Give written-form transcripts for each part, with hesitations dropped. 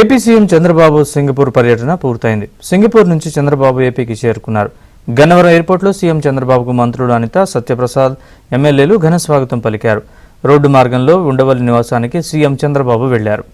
AP CM Chandrababu Singapore పర్యటన పూర్తయింది. Singapore నుంచి చంద్రబాబు ఏపీకి చేరుకున్నారు. గన్నవరం ఎయిర్పోర్ట్లో సీఎం చంద్రబాబుకు మంత్రులు అనిత, సత్యప్రసాద్, ఎమ్మెల్యేలు ఘన స్వాగతం పలికారు. రోడ్డు మార్గంలో ఉండవల్లి నివాసానికి సీఎం చంద్రబాబు వెళ్లారు.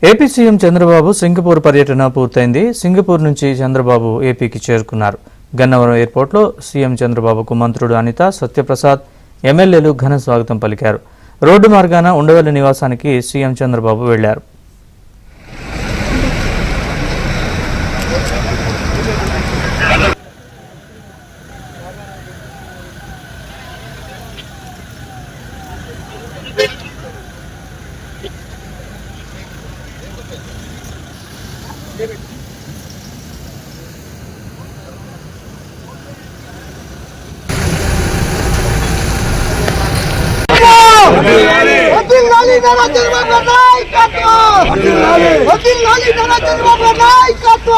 ఏపీ సీఎం చంద్రబాబు సింగపూర్ పర్యటన పూర్తయింది. సింగపూర్ నుంచి చంద్రబాబు ఏపీకి చేరుకున్నారు. గన్నవరం ఎయిర్పోర్ట్లో సీఎం చంద్రబాబుకు మంత్రులు అనిత, సత్యప్రసాద్, ఎమ్మెల్యేలు ఘన స్వాగతం పలికారు. రోడ్డు మార్గాన ఉండవల్లి నివాసానికి సీఎం చంద్రబాబు వెళ్లారు. నాయకత్వం